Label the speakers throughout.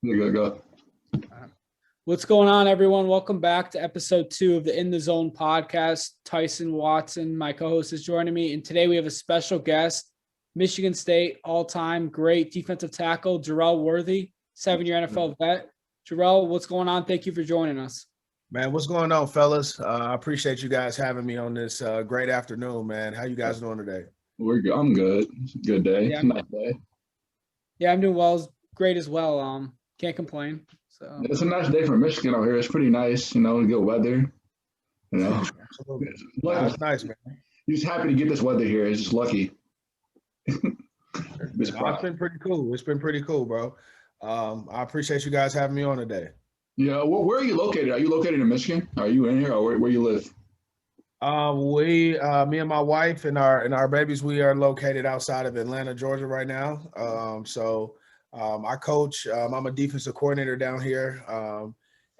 Speaker 1: Go, go.
Speaker 2: What's going on, everyone? Welcome back to episode 2 of the In the Zone podcast. Tyson Watson, my co-host, is joining me, and today we have a special guest, Michigan State all-time great defensive tackle, Jerel Worthy, 7-year NFL vet. Jerel, what's going on? Thank you for joining us.
Speaker 3: Man, what's going on, fellas? I appreciate you guys having me on this great afternoon, man. How you guys doing today?
Speaker 1: We're good. I'm good. It's a good day.
Speaker 2: Yeah,
Speaker 1: It's a nice day.
Speaker 2: Yeah, I'm doing well. Great as well. Can't complain. So
Speaker 1: It's a nice day for Michigan out here. It's pretty nice, good weather.
Speaker 3: Absolutely. That's nice, man.
Speaker 1: You're just happy to get this weather here. It's just lucky.
Speaker 3: It's been pretty cool. It's been pretty cool, bro. I appreciate you guys having me on today.
Speaker 1: Yeah, where are you located? Are you located in Michigan? Are you in here, or where you live?
Speaker 3: Me and my wife and our babies, we are located outside of Atlanta, Georgia, right now. I coach. I'm a defensive coordinator down here,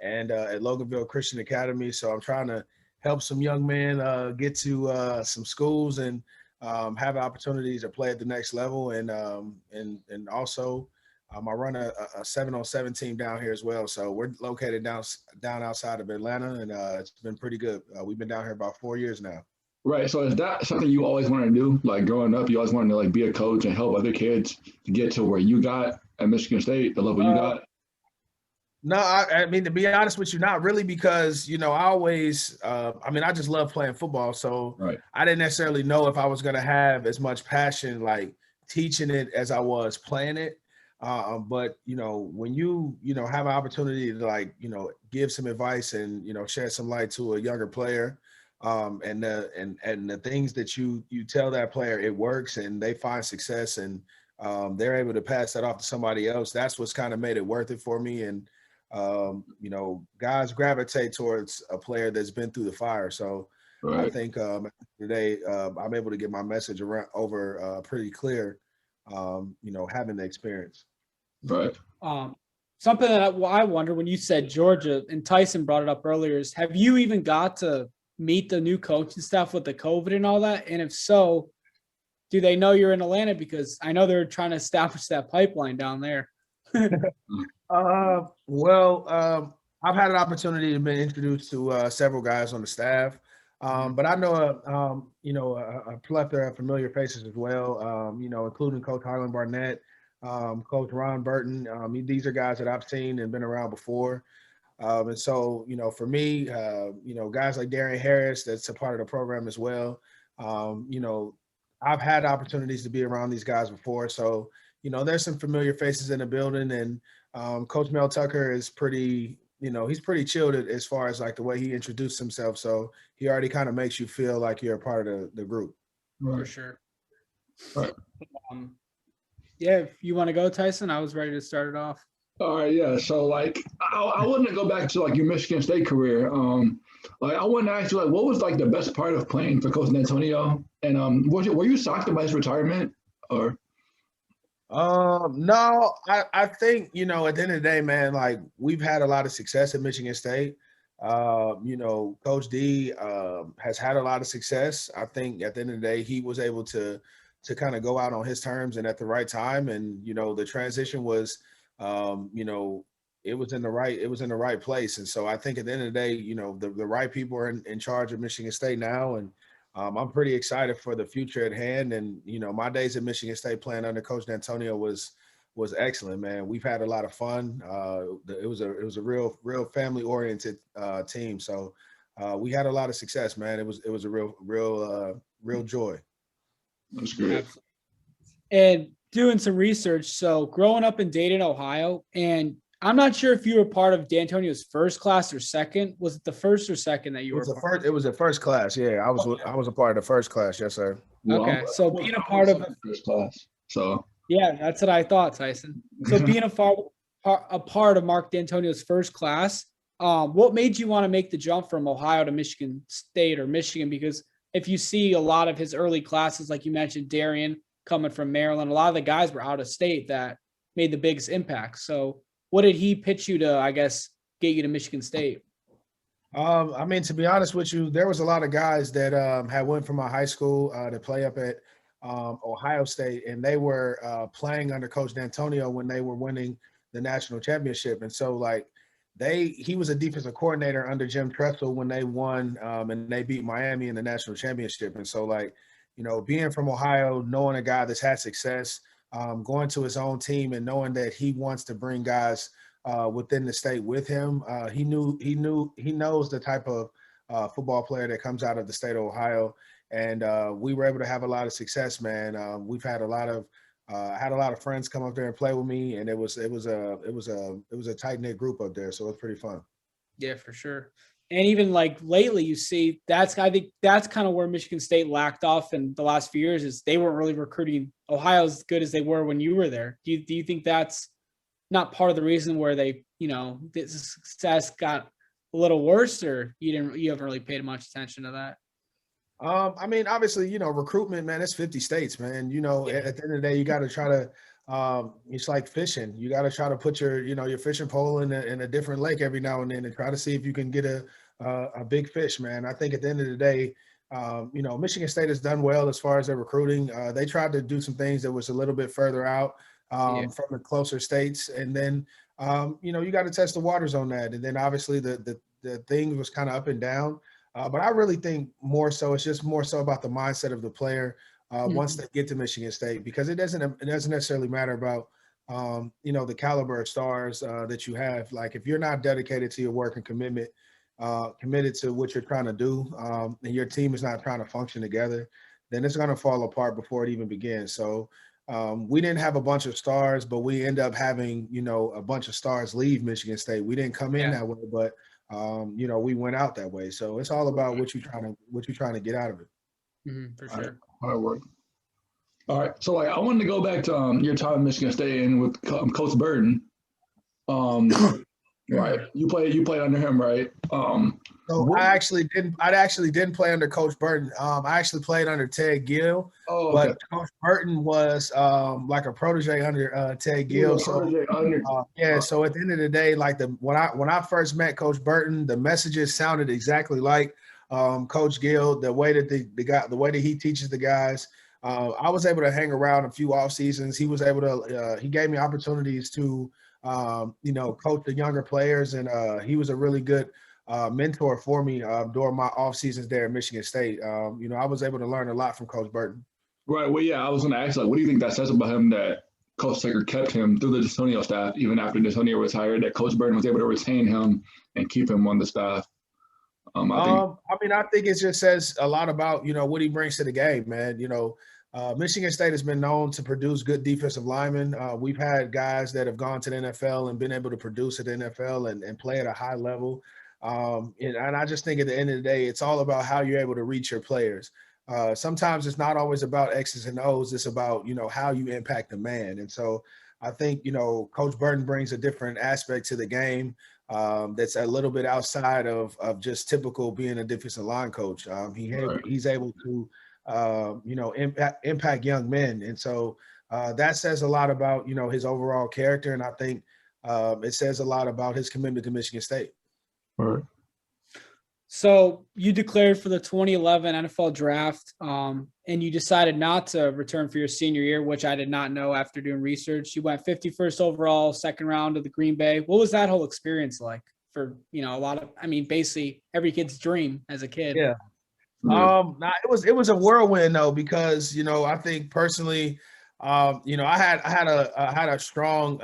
Speaker 3: and at Loganville Christian Academy. So I'm trying to help some young men get to some schools and have opportunities to play at the next level, and also. I run a 7-on-7 team down here as well. So we're located down outside of Atlanta, and it's been pretty good. We've been down here about 4 years now.
Speaker 1: Right. So is that something you always wanted to do? Like growing up, you always wanted to be a coach and help other kids to get to where you got at Michigan State, the level you got?
Speaker 3: No, I mean, to be honest with you, not really, because, I always, I just love playing football. So
Speaker 1: right.
Speaker 3: I didn't necessarily know if I was going to have as much passion, like teaching it, as I was playing it. But when you have an opportunity to give some advice and shed some light to a younger player, and the things that you tell that player, it works and they find success, and they're able to pass that off to somebody else. That's what's kind of made it worth it for me. And guys gravitate towards a player that's been through the fire. So right. I think today I'm able to get my message over pretty clear. Having the experience.
Speaker 1: Right.
Speaker 2: Something that I wonder, when you said Georgia, and Tyson brought it up earlier, is have you even got to meet the new coaching staff with the COVID and all that? And if so, do they know you're in Atlanta? Because I know they're trying to establish that pipeline down there.
Speaker 3: I've had an opportunity to be introduced to several guys on the staff. But I know, a plethora of familiar faces as well, including Coach Highland Barnett, Coach Ron Burton. These are guys that I've seen and been around before. And so, for me, guys like Darian Harris, that's a part of the program as well. I've had opportunities to be around these guys before. So, there's some familiar faces in the building, and Coach Mel Tucker is pretty – he's pretty chilled as far as the way he introduced himself. So he already kind of makes you feel like you're a part of the group.
Speaker 2: For sure.
Speaker 1: Right.
Speaker 2: Yeah, if you want to go, Tyson, I was ready to start it off.
Speaker 1: All right, yeah. So I wanted to go back to your Michigan State career. I wanted to ask you what was the best part of playing for Coach D'Antonio? And were you shocked about his retirement or?
Speaker 3: No, I think, at the end of the day, man, we've had a lot of success at Michigan State. Coach D has had a lot of success. I think at the end of the day, he was able to kind of go out on his terms and at the right time. And, the transition was, it was in the right place. And so I think at the end of the day, the right people are in charge of Michigan State now. And I'm pretty excited for the future at hand. And, my days at Michigan State playing under Coach D'Antonio was excellent, man. We've had a lot of fun. It was a real family oriented team. So we had a lot of success, man. It was a real joy.
Speaker 1: That's great.
Speaker 2: And doing some research. So growing up in Dayton, Ohio, and I'm not sure if you were part of D'Antonio's first class or second. Was it the first or second that you were?
Speaker 3: It was the first class. Yeah, I was a part of the first class. Yes, sir.
Speaker 2: Okay, so being a part of
Speaker 1: first class. So
Speaker 2: yeah, that's what I thought, Tyson. So being a part of Mark D'Antonio's first class, what made you want to make the jump from Ohio to Michigan State or Michigan? Because if you see a lot of his early classes, like you mentioned, Darian coming from Maryland, a lot of the guys were out of state that made the biggest impact. So what did he pitch you to, I guess, get you to Michigan State?
Speaker 3: To be honest with you, there was a lot of guys that had went from my high school to play up at Ohio State, and they were playing under Coach D'Antonio when they were winning the national championship. And so like he was a defensive coordinator under Jim Tressel when they won and they beat Miami in the national championship. And so like, you know, being from Ohio, knowing a guy that's had success, going to his own team and knowing that he wants to bring guys within the state with him, he knows the type of football player that comes out of the state of Ohio. And we were able to have a lot of success, man. We've had a lot of friends come up there and play with me, and it was a tight knit group up there, so it was pretty fun.
Speaker 2: Yeah, for sure. And even like lately, you see I think that's kind of where Michigan State lacked off in the last few years is they weren't really recruiting Ohio as good as they were when you were there. Do you think that's not part of the reason where they, you know, the success got a little worse, or you haven't really paid much attention to that?
Speaker 3: I mean, obviously, you know, recruitment, man, it's 50 states, man. You know, at the end of the day, you got to try to, it's like fishing. You got to try to put your fishing pole in a different lake every now and then and try to see if you can get a big fish, man. I think at the end of the day, you know, Michigan State has done well as far as their recruiting. They tried to do some things that was a little bit further out from the closer states. And then, you know, you got to test the waters on that. And then obviously the thing was kind of up and down. But I really think more so it's just more so about the mindset of the player once they get to Michigan State, because it doesn't necessarily matter about you know, the caliber of stars that you have. Like if you're not dedicated to your work and committed to what you're trying to do, and your team is not trying to function together, then it's going to fall apart before it even begins. So we didn't have a bunch of stars, but we end up having, you know, a bunch of stars leave Michigan State. We didn't come in that way, but you know, we went out that way. So it's all about what you're trying to get out of it.
Speaker 2: For sure.
Speaker 1: Hard work. All right. So like I wanted to go back to your time in Michigan State and with Coach Burton. Right. You played under him, right?
Speaker 3: So I actually didn't play under Coach Burton. I actually played under Ted Gill. Oh, okay. But Coach Burton was like a protege under Ted Gill. So so at the end of the day, like when I first met Coach Burton, the messages sounded exactly like Coach Gill. The way that the way that he teaches the guys. I was able to hang around a few off seasons. He was able to. He gave me opportunities to you know, coach the younger players, and he was a really good mentor for me during my off seasons there at Michigan State. You know, I was able to learn a lot from Coach Burton.
Speaker 1: Right. Well, yeah, I was going to ask, like, what do you think that says about him that Coach Tucker kept him through the D'Antonio staff, even after D'Antonio was hired, that Coach Burton was able to retain him and keep him on the staff?
Speaker 3: I think it just says a lot about, you know, what he brings to the game, man. You know, Michigan State has been known to produce good defensive linemen. We've had guys that have gone to the NFL and been able to produce at the NFL and play at a high level. And I just think at the end of the day, it's all about how you're able to reach your players. Sometimes it's not always about X's and O's. It's about, you know, how you impact the man. And so I think, you know, Coach Burton brings a different aspect to the game that's a little bit outside of just typical being a defensive line coach. He's able to, you know, impact young men. And so that says a lot about, you know, his overall character. And I think it says a lot about his commitment to Michigan State.
Speaker 1: All right.
Speaker 2: So you declared for the 2011 NFL draft, and you decided not to return for your senior year, which I did not know after doing research. You went 51st overall, second round of the Green Bay. What was that whole experience like for, you know, basically every kid's dream as a kid?
Speaker 3: Yeah. It was a whirlwind though, because, you know, I think personally, you know, I had a strong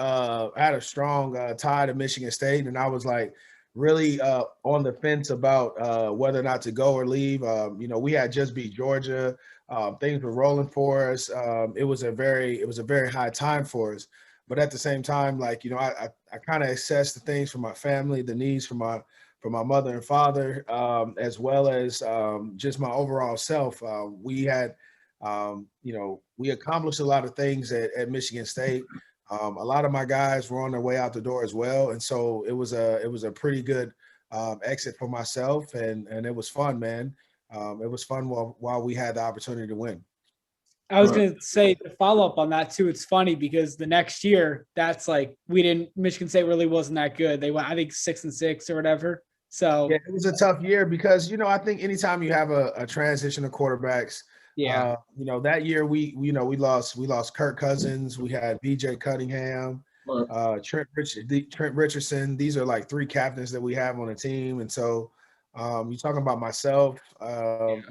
Speaker 3: tie to Michigan State, and I was like really on the fence about whether or not to go or leave. You know, we had just beat Georgia. Things were rolling for us. It was a very high time for us. But at the same time, like, you know, I kind of assessed the things for my family, the needs for my mother and father, as well as just my overall self. We had, you know, we accomplished a lot of things at Michigan State. A lot of my guys were on their way out the door as well. And so it was a pretty good exit for myself, and it was fun, man. It was fun while we had the opportunity to win.
Speaker 2: I was going to say to follow up on that too. It's funny because the next year, that's like, Michigan State really wasn't that good. They went, I think 6-6 or whatever. So
Speaker 3: yeah, it was a tough year because, you know, I think anytime you have a transition of quarterbacks, you know, that year we lost Kirk Cousins. We had BJ Cunningham. Trent Richardson. These are like 3 captains that we have on the team, and so you talking about myself.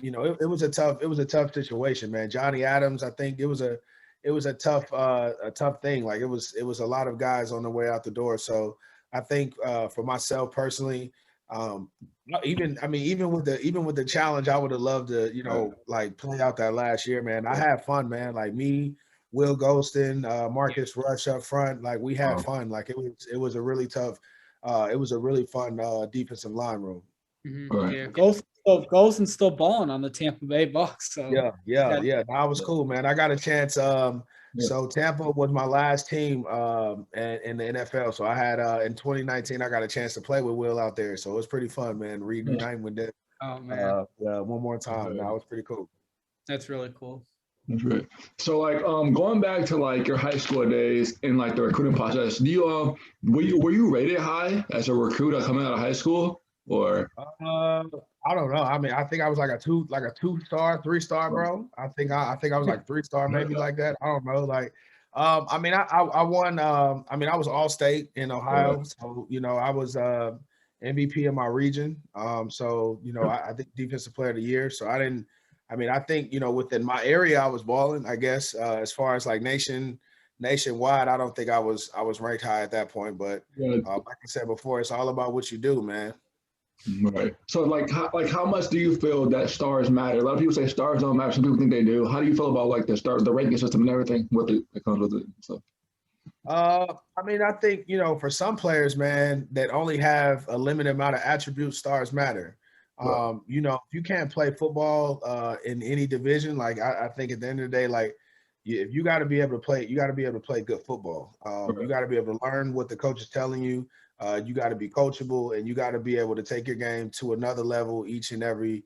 Speaker 3: You know, it was a tough situation, man. Johnny Adams, I think it was a tough thing. Like it was a lot of guys on the way out the door. So I think for myself personally, even with the challenge, I would have loved to, you know, like play out that last year, man. I had fun, man. Like me, Will Golston, Marcus Rush up front. Like we had fun. Like it was a really tough, it was a really fun defensive line room.
Speaker 2: Yeah, Golson's still balling on the Tampa Bay Bucks. So
Speaker 3: yeah. That was cool, man. I got a chance. So Tampa was my last team in the NFL. So I had in 2019, I got a chance to play with Will out there. So it was pretty fun, man. Reuniting with them.
Speaker 2: Oh man,
Speaker 3: one more time. That was pretty cool.
Speaker 2: That's really cool.
Speaker 1: That's right. So like going back to like your high school days and like the recruiting process, do you were you rated high as a recruit coming out of high school? Or
Speaker 3: I don't know. I mean, I think I was like a 2-star, 3-star, bro. I think I was like 3-star, maybe like that. I don't know. Like, I mean, I won. I mean, I was all state in Ohio, so you know, I was MVP in my region. So you know, I think defensive player of the year. So I didn't. I mean, I think you know, within my area, I was balling. I guess as far as like nationwide, I don't think I was ranked high at that point. But like I said before, it's all about what you do, man.
Speaker 1: Right. So like how much do you feel that stars matter? A lot of people say stars don't matter. Some people think they do. How do you feel about like the ranking system and everything? What that comes with it? So.
Speaker 3: I mean, I think you know, for some players, man, that only have a limited amount of attributes, stars matter. You know, if you can't play football in any division, like I think at the end of the day, like if you got to be able to play, you got to be able to play good football. You got to be able to learn what the coach is telling you. You got to be coachable, and you got to be able to take your game to another level each and every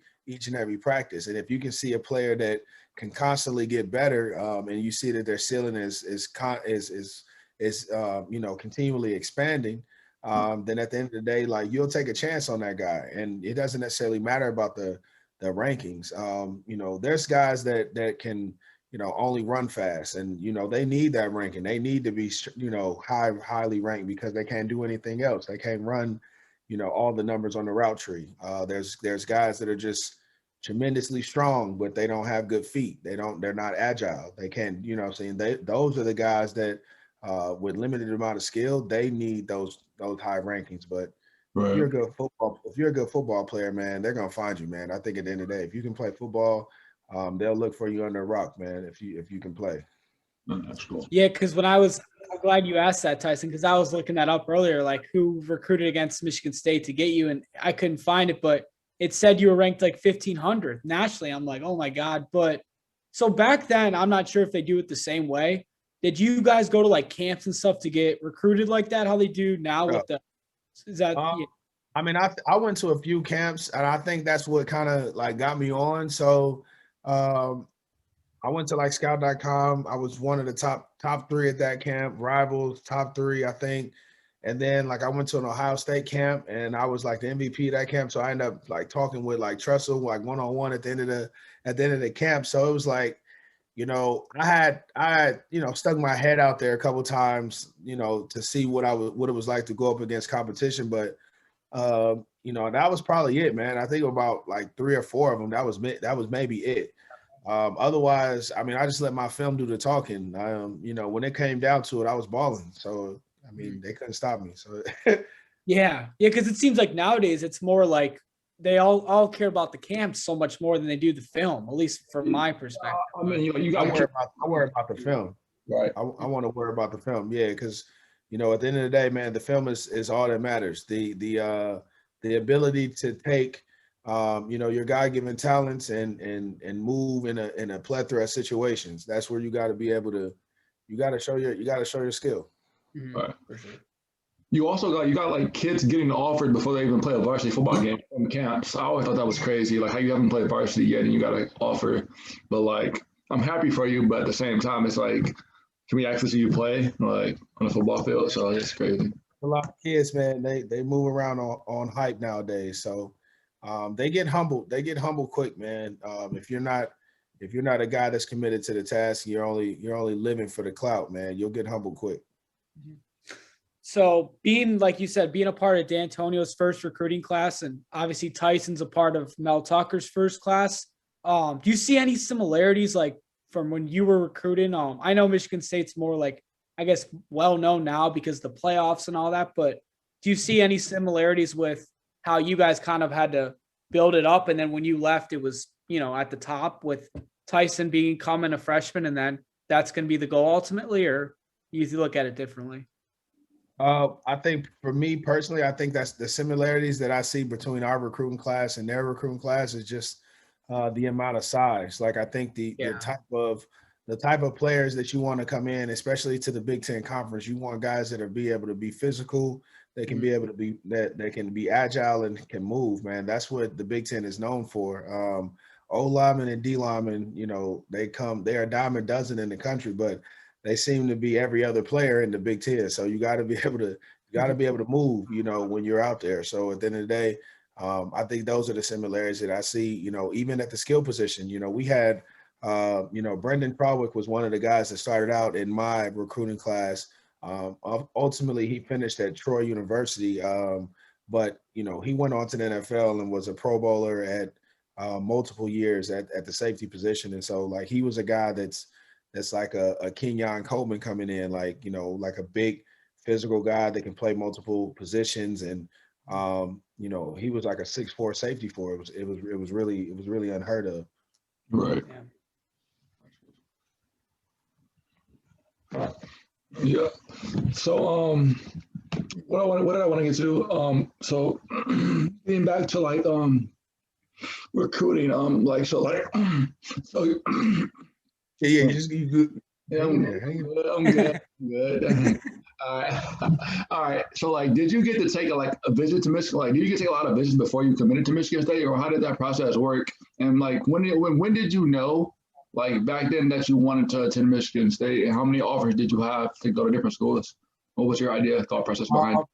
Speaker 3: practice. And if you can see a player that can constantly get better, and you see that their ceiling is you know, continually expanding, then at the end of the day, like you'll take a chance on that guy, and it doesn't necessarily matter about the rankings. You know, there's guys that can, you know, only run fast, and you know they need that ranking. They need to be, you know, highly ranked because they can't do anything else. They can't run, you know, all the numbers on the route tree. There's guys that are just tremendously strong, but they don't have good feet. They're not agile. They can't, you know what I'm saying? Those are the guys that with limited amount of skill, they need those high rankings. But if you're a good football player, man, they're gonna find you, man. I think at the end of the day, if you can play football, they'll look for you under a rock, man, if you can play.
Speaker 1: That's cool.
Speaker 2: Yeah, because I'm glad you asked that, Tyson, because I was looking that up earlier, like who recruited against Michigan State to get you, and I couldn't find it, but it said you were ranked like 1,500 nationally. I'm like, oh my God. But so back then, I'm not sure if they do it the same way. Did you guys go to like camps and stuff to get recruited like that? How they do now with the, is that? Yeah.
Speaker 3: I mean, I went to a few camps, and I think that's what kind of like got me on. So I went to like scout.com. I was one of the top 3 at that camp, Rivals top 3, I think. And then like I went to an Ohio State camp, and I was like the MVP of that camp. So I ended up like talking with like Tressel like one-on-one at the end of the camp. So it was like, you know, I had, you know, stuck my head out there a couple of times, you know, to see what it was like to go up against competition. But you know, that was probably it, man. I think about like 3 or 4 of them. That was maybe it. Otherwise, I mean, I just let my film do the talking. You know, when it came down to it, I was balling. So, I mean, they couldn't stop me. So,
Speaker 2: yeah, because it seems like nowadays it's more like they all care about the camps so much more than they do the film, at least from my perspective.
Speaker 1: I mean, you got
Speaker 3: I worry about the film.
Speaker 1: Right.
Speaker 3: I want to worry about the film. Yeah, because you know, at the end of the day, man, the film is all that matters. The ability to take you know, your God-given talents and move in a plethora of situations. That's where you got to be able to. You got to show your skill.
Speaker 1: Right.
Speaker 3: For sure.
Speaker 1: You also got like kids getting offered before they even play a varsity football game in camps. I always thought that was crazy. Like how you haven't played varsity yet and you got an offer. But like I'm happy for you, but at the same time, it's like, can we actually see you play like on a football field? So it's crazy.
Speaker 3: A lot of kids, man, they move around on hype nowadays. So they get humbled. They get humbled quick, man. If you're not a guy that's committed to the task, you're only living for the clout, man. You'll get humbled quick.
Speaker 2: So being, like you said, being a part of D'Antonio's first recruiting class, and obviously Tyson's a part of Mel Tucker's first class. Do you see any similarities like from when you were recruiting? I know Michigan State's more like, I guess, well known now because the playoffs and all that, but do you see any similarities with how you guys kind of had to build it up? And then when you left, it was, at the top with Tyson becoming a freshman, and then that's going to be the goal ultimately, or you look at it differently?
Speaker 3: I think for me personally, I think that's the similarities that I see between our recruiting class and their recruiting class is just the amount of size. Like I think the type of players that you want to come in, especially to the Big Ten Conference, you want guys that are be able to be physical. They can be able to be that they can be agile and can move. Man, that's what the Big Ten is known for. O linemen and D linemen, they are a dime a dozen in the country, but they seem to be every other player in the Big Ten. So you got to be able to move, when you're out there. So at the end of the day, I think those are the similarities that I see, even at the skill position. We had, Brendan Prowick was one of the guys that started out in my recruiting class. Ultimately, he finished at Troy University, but, he went on to the NFL and was a Pro Bowler at multiple years at the safety position. And so, like, he was a guy that's like a Kenyon Coleman coming in, like a big physical guy that can play multiple positions. And, he was like a 6'4" safety for it. It was really unheard of.
Speaker 1: Right. Yeah. So, what did I want to get to? So getting back to like, recruiting, so
Speaker 3: Yeah, you good.
Speaker 1: Yeah, I'm good. All right. All right. So, like, did you get to take a visit to Michigan? Like, did you get to take a lot of visits before you committed to Michigan State, or how did that process work? And like, when did you know, like back then, that you wanted to attend Michigan State? And how many offers did you have to go to different schools? What was your thought process behind it?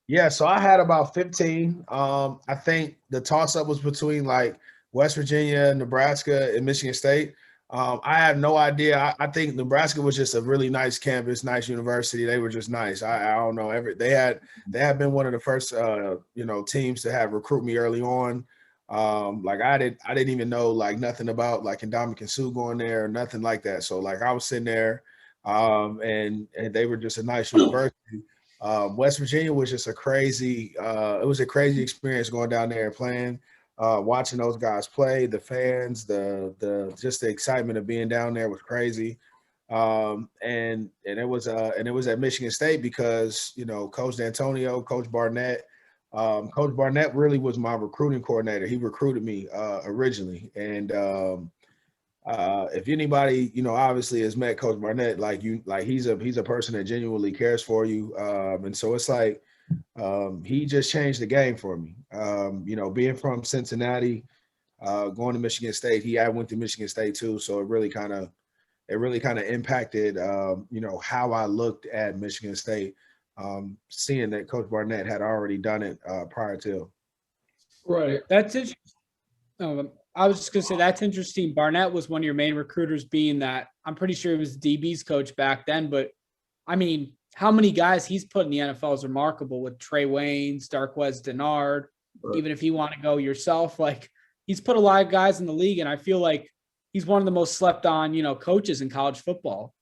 Speaker 3: Yeah, so I had about 15. I think the toss-up was between like West Virginia, Nebraska, and Michigan State. I have no idea. I think Nebraska was just a really nice campus, nice university. They were just nice. I don't know. They had been one of the first teams to have recruit me early on. Like I didn't even know like nothing about like Ndamukong Suh going there or nothing like that. So like I was sitting there, and they were just a nice university. West Virginia was just it was a crazy experience going down there and playing. Watching those guys play, the fans, the just the excitement of being down there was crazy. And it was at Michigan State because Coach D'Antonio, Coach Barnett. Coach Barnett really was my recruiting coordinator. He recruited me originally, and if anybody obviously has met Coach Barnett, he's a person that genuinely cares for you, and so it's like. He just changed the game for me. Being from Cincinnati, going to Michigan State, I went to Michigan State too. So it really kind of impacted, how I looked at Michigan State, seeing that Coach Barnett had already done it prior to.
Speaker 2: Right. That's interesting. I was just going to say that's interesting. Barnett was one of your main recruiters, being that I'm pretty sure he was DB's coach back then, but I mean, how many guys he's put in the NFL is remarkable with Trey Waynes, Darqueze Dennard. Right. Even if you want to go yourself, like he's put a lot of guys in the league, and I feel like he's one of the most slept on, coaches in college football.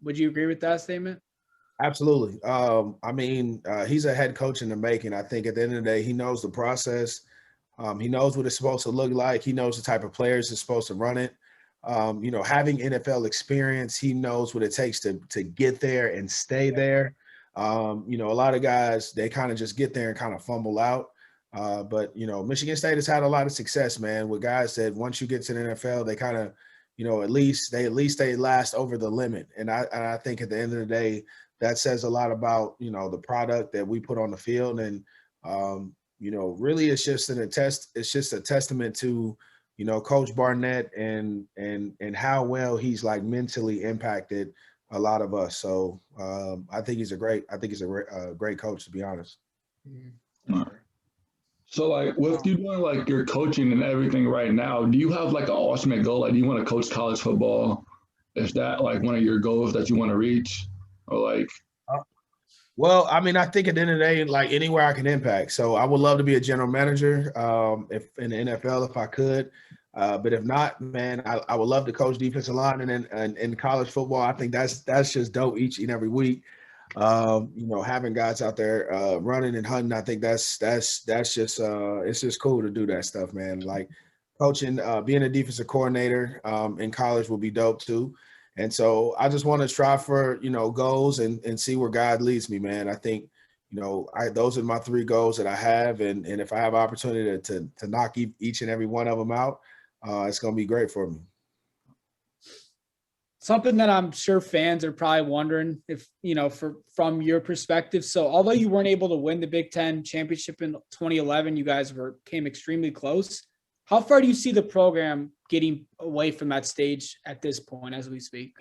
Speaker 2: Would you agree with that statement?
Speaker 3: Absolutely. He's a head coach in the making. I think at the end of the day, he knows the process. He knows what it's supposed to look like. He knows the type of players that's supposed to run it. Having NFL experience, he knows what it takes to get there and stay there. A lot of guys, they kind of just get there and kind of fumble out. But Michigan State has had a lot of success, man, with guys that once you get to the NFL, they kind of, at least they last over the limit. And I think at the end of the day, that says a lot about, the product that we put on the field. And, really it's just a testament to, Coach Barnett and how well he's like mentally impacted a lot of us. So I think he's a great coach, to be honest.
Speaker 1: So like with you doing like your coaching and everything right now, do you have like an ultimate goal? Like, do you want to coach college football? Is that like one of your goals that you want to reach, or like?
Speaker 3: Well, I mean, I think at the end of the day, like anywhere I can impact. So I would love to be a general manager, if in the NFL, if I could. But if not, man, I would love to coach defensive line and in college football. I think that's just dope each and every week. Having guys out there running and hunting, I think that's just it's just cool to do that stuff, man. Like coaching, being a defensive coordinator in college will be dope too. And so I just want to strive for, goals and see where God leads me, man. I think, those are my 3 goals that I have. And if I have opportunity to knock each and every one of them out, it's going to be great for me.
Speaker 2: Something that I'm sure fans are probably wondering if, from your perspective. So although you weren't able to win the Big Ten championship in 2011, you guys came extremely close. How far do you see the program getting away from that stage at this point as we speak?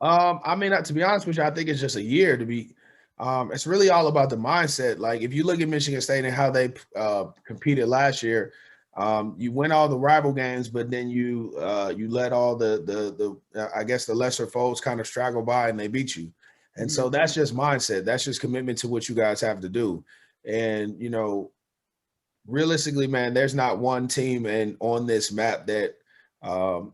Speaker 3: I mean, to be honest with you, I think it's just a year to be. It's really all about the mindset. Like if you look at Michigan State and how they competed last year, you win all the rival games, but then you let all the I guess the lesser foes kind of straggle by and they beat you. And so that's just mindset. That's just commitment to what you guys have to do. And realistically, man, there's not one team on this map that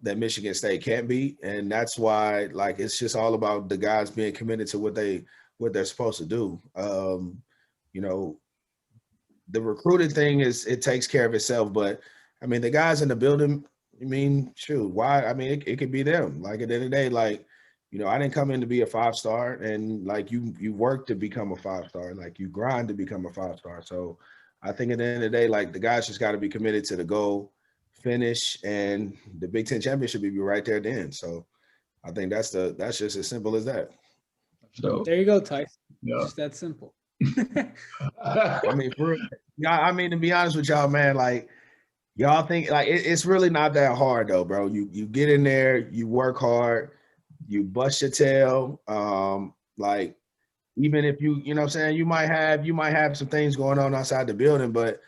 Speaker 3: Michigan State can't beat, and that's why like it's just all about the guys being committed to what they're supposed to do. The recruiting thing it takes care of itself, but I mean the guys in the building. I mean, shoot, why? I mean, it could be them. Like at the end of the day, like I didn't come in to be a 5-star, and like you work to become a 5-star, like you grind to become a 5-star. So I think at the end of the day, like the guys just got to be committed to the goal, finish, and the Big Ten championship will be right there at the end. So I think that's just as simple as that.
Speaker 1: So
Speaker 2: there you go, Tyson.
Speaker 1: Yeah.
Speaker 2: Just that simple.
Speaker 3: I mean, to be honest with y'all, man, like y'all think like it's really not that hard though, bro. You get in there, you work hard, you bust your tail. Like even if you know what I'm saying, you might have some things going on outside the building, but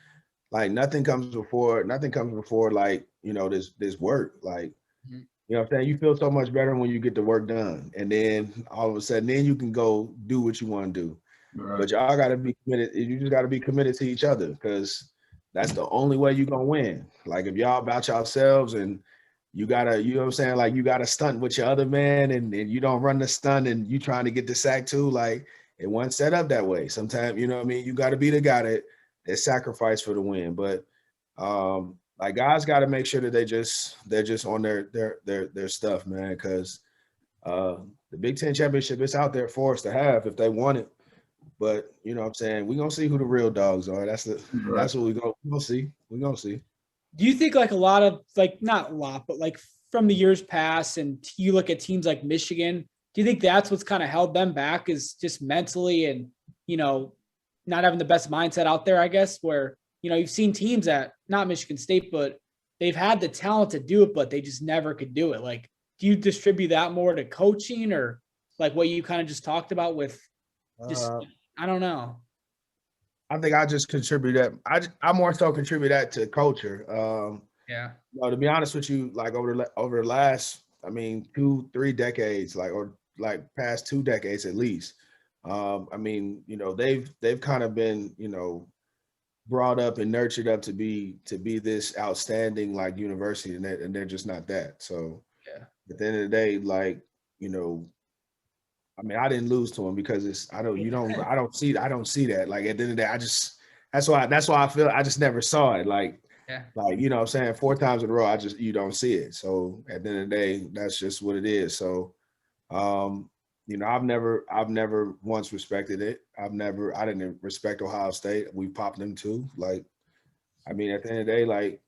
Speaker 3: like nothing comes before like, this work. Like, you know what I'm saying? You feel so much better when you get the work done. And then all of a sudden, then you can go do what you want to do. Right. But y'all got to be committed. You just got to be committed to each other because that's the only way you're going to win. Like if y'all about yourselves and you got to, you know what I'm saying? Like you got to stunt with your other man and you don't run the stunt and you trying to get the sack too. Like it wasn't set up that way. Sometimes, you know what I mean? You got to be the guy that sacrifice for the win. But like guys got to make sure that they're just on their stuff, man, because the Big Ten championship is out there for us to have if they want it. But you know what I'm saying, we're gonna see who the real dogs are. That's what we're gonna see. We're gonna see.
Speaker 2: Do you think like a lot of like not a lot, but like from the years past and you look at teams like Michigan, do you think that's what's kind of held them back is just mentally and not having the best mindset out there, I guess, where, you've seen teams at not Michigan State, but they've had the talent to do it, but they just never could do it. Like, do you distribute that more to coaching or like what you kind of just talked about with just, I don't know.
Speaker 3: I think I just contribute that. I more so contribute that to culture.
Speaker 2: Yeah.
Speaker 3: To be honest with you, like over the last, 2-3 decades, or past 2 decades at least, they've kind of been, brought up and nurtured up to be this outstanding university, and they're just not that. So
Speaker 2: yeah,
Speaker 3: at the end of the day, I didn't lose to them because I don't see that. Like at the end of the day, that's why I feel I just never saw it. You know what I'm saying, 4 times in a row, you don't see it. So at the end of the day, that's just what it is. So I've never once respected it. I didn't respect Ohio State. We popped them too. At the end of the day,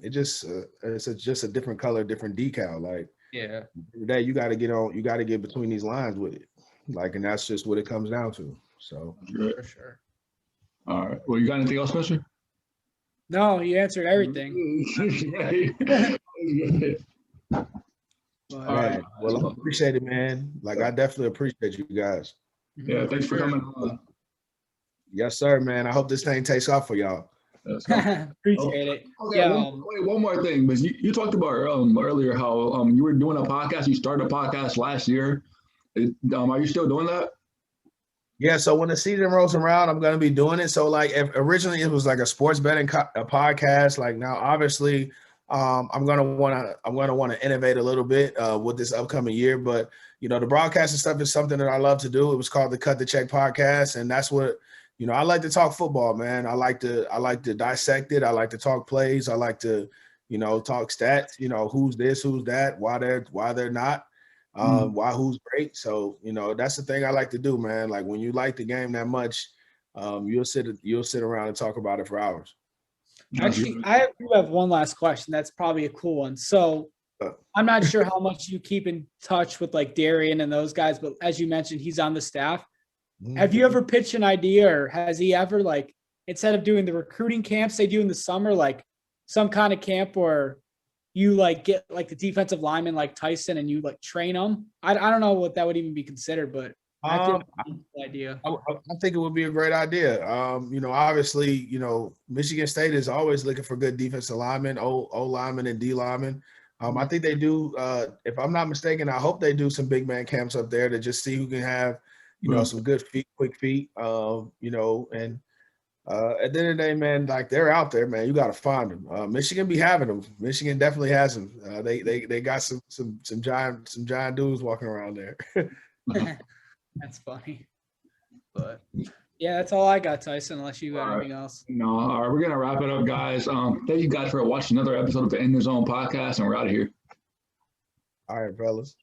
Speaker 3: it's just a different color, different decal.
Speaker 2: Yeah.
Speaker 3: Today you got to get between these lines with it. And that's just what it comes down to. So
Speaker 2: for sure.
Speaker 1: All right. Well, you got anything else, Spencer?
Speaker 2: No, you answered everything.
Speaker 3: All right. Well, I appreciate it, man. I definitely appreciate you guys.
Speaker 1: Yeah, thanks for coming on.
Speaker 3: Yes, sir, man. I hope this thing takes off for y'all.
Speaker 2: Appreciate it.
Speaker 1: Okay,
Speaker 2: yeah.
Speaker 1: One more thing, but you talked about earlier how you were doing a podcast. You started a podcast last year. Are you still doing that?
Speaker 3: Yeah, so when the season rolls around, I'm gonna be doing it. So like, if originally it was like a sports betting a podcast. Like now, obviously, I'm gonna wanna innovate a little bit with this upcoming year. But the broadcasting stuff is something that I love to do. It was called the Cut the Check podcast, and that's what I like to talk football, man. I like to dissect it. I like to talk plays. I like to talk stats. Who's this, who's that, why they're not. Why who's great. So, that's the thing I like to do, man. Like when you like the game that much, you'll sit around and talk about it for hours.
Speaker 2: Actually, I do have one last question. That's probably a cool one. So I'm not sure how much you keep in touch with like Darian and those guys, but as you mentioned, he's on the staff. Have you ever pitched an idea, or has he ever, like, instead of doing the recruiting camps they do in the summer, like some kind of camp where you like get like the defensive lineman like Tyson and you like train them? I don't know what that would even be considered, but I think that's an idea.
Speaker 3: I think it would be a great idea. Obviously, Michigan State is always looking for good defensive linemen, O linemen, and D linemen. I think they do. If I'm not mistaken, I hope they do some big man camps up there to just see who can have, some good feet, quick feet. And at the end of the day, man, like they're out there, man. You got to find them. Michigan be having them. Michigan definitely has them. They got some giant dudes walking around there.
Speaker 2: That's funny. But yeah, that's all I got, Tyson, unless you got anything else.
Speaker 1: No, all right, we're gonna wrap it up, guys. Thank you guys for watching another episode of the In the Zone podcast, and we're out of here.
Speaker 3: All right, fellas.